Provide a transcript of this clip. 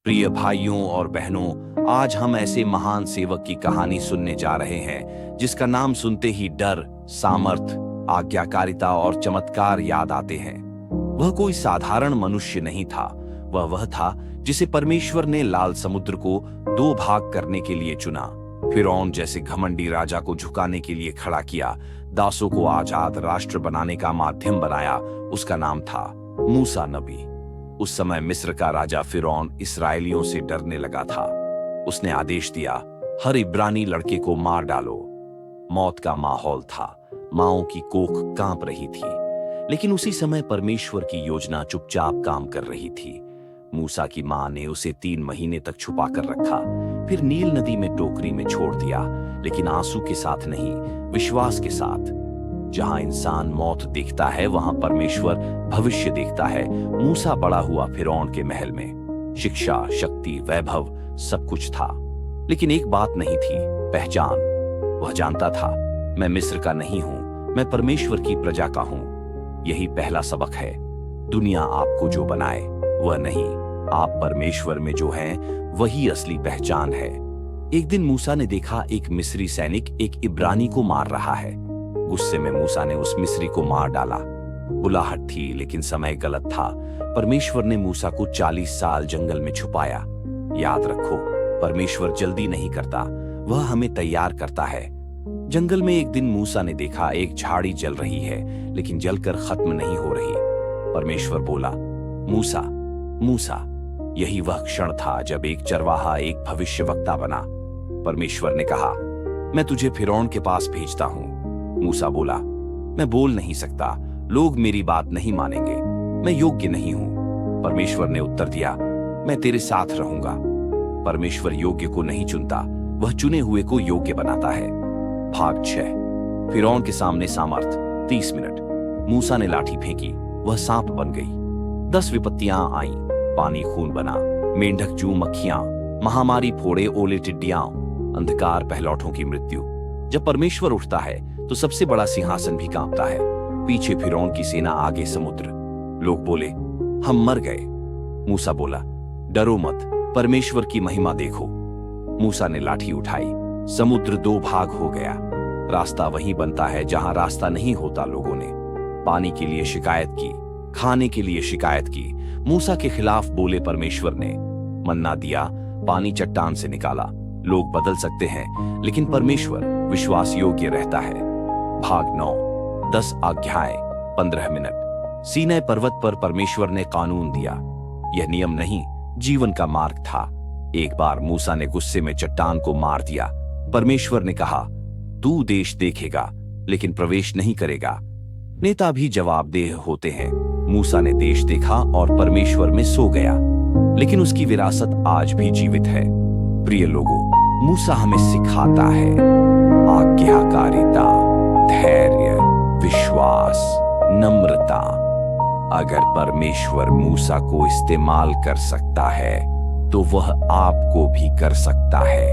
प्रिय भाइयों और बहनों, आज हम ऐसे महान सेवक की कहानी सुनने जा रहे हैं जिसका नाम सुनते ही डर, सामर्थ, आज्ञाकारिता और चमत्कार याद आते हैं। वह कोई साधारण मनुष्य नहीं था। वह था जिसे परमेश्वर ने लाल समुद्र को दो भाग करने के लिए चुना, फिरौन जैसे घमंडी राजा को झुकाने के लिए खड़ा किया, दासों को आजाद राष्ट्र बनाने का माध्यम बनाया। उसका नाम था मूसा नबी। उस समय मिस्र का राजा फिरौन इस्राएलियों से डरने लगा था। उसने आदेश दिया, हर इब्रानी लड़के को मार डालो। मौत का माहौल था, माओं की कोख कांप रही थी। लेकिन उसी समय परमेश्वर की योजना चुपचाप काम कर रही थी। मूसा की मां ने उसे 3 महीने तक छुपा कर रखा, फिर नील नदी में टोकरी में छोड़ दिया, लेकिन आंसू के साथ नहीं, विश्वास के साथ। जहां इंसान मौत देखता है, वहां परमेश्वर भविष्य देखता है। मूसा बड़ा हुआ फिरौन के महल में। शिक्षा, शक्ति, वैभव सब कुछ था, लेकिन एक बात नहीं थी, पहचान। वह जानता था, मैं मिस्र का नहीं हूं, मैं परमेश्वर की प्रजा का हूं। यही पहला सबक है। दुनिया आपको जो बनाए वह नहीं, आप परमेश्वर में जो हैं वही असली पहचान है। एक दिन मूसा ने देखा एक मिस्री सैनिक एक इब्रानी को मार रहा है। गुस्से में मूसा ने उस मिस्री को मार डाला। बुलाहट थी, लेकिन समय गलत था। परमेश्वर ने मूसा को 40 साल जंगल में छुपाया। याद रखो, परमेश्वर जल्दी नहीं करता, वह हमें तैयार करता है। जंगल में एक दिन मूसा ने देखा एक झाड़ी जल रही है, लेकिन जलकर खत्म नहीं हो रही। परमेश्वर बोला, मूसा, मूसा। यही वह क्षण था जब एक चरवाहा एक भविष्यवक्ता बना। परमेश्वर ने कहा, मैं तुझे फिरौन के पास भेजता हूं। मूसा बोला, मैं बोल नहीं सकता, लोग मेरी बात नहीं मानेंगे, मैं योग्य नहीं हूं। परमेश्वर ने उत्तर दिया, मैं तेरे साथ रहूंगा। परमेश्वर योग्य को नहीं चुनता, वह चुने हुए को योग्य बनाता है। भाग 6। फिरौन के सामने सामर्थ। 30 मिनट। मूसा ने लाठी फेंकी, वह सांप बन गई। 10 विपत्तियां आईं, पानी खून बना, मेंढक जू मक्खियां, महामारी, फोड़े, ओले, टिड्डियां, अंधकार, पहलौठों की मृत्यु। जब परमेश्वर उठता है तो सबसे बड़ा सिंहासन भी कांपता है। पीछे फिरौन की सेना, आगे समुद्र। लोग बोले, हम मर गए। मूसा बोला, डरो मत, परमेश्वर की महिमा देखो। मूसा ने लाठी उठाई, समुद्र 2 भाग हो गया। रास्ता वहीं बनता है जहां रास्ता नहीं होता। लोगों ने पानी के लिए शिकायत की, खाने के लिए शिकायत की। मूसा के खिलाफ बोले, परमेश्वर ने मन्ना दिया, पानी चट्टान से निकाला। लोग बदल सकते हैं, लेकिन परमेश्वर विश्वास योग्य रहता है। भाग 9। 10 आज्ञाएं। 15 मिनट। सीनै पर्वत पर परमेश्वर ने कानून दिया। यह नियम नहीं, जीवन का मार्ग था। एक बार मूसा ने गुस्से में चट्टान को मार दिया। परमेश्वर ने कहा, तू देश देखेगा, लेकिन प्रवेश नहीं करेगा। नेता भी जवाबदेह होते हैं। मूसा ने देश देखा और परमेश्वर में सो गया, लेकिन उसकी विरासत आज भी जीवित है। प्रिय लोगों, मूसा हमें सिखाता है आज्ञाकारिता, धैर्य, विश्वास, नम्रता। अगर परमेश्वर मूसा को इस्तेमाल कर सकता है, तो वह आपको भी कर सकता है।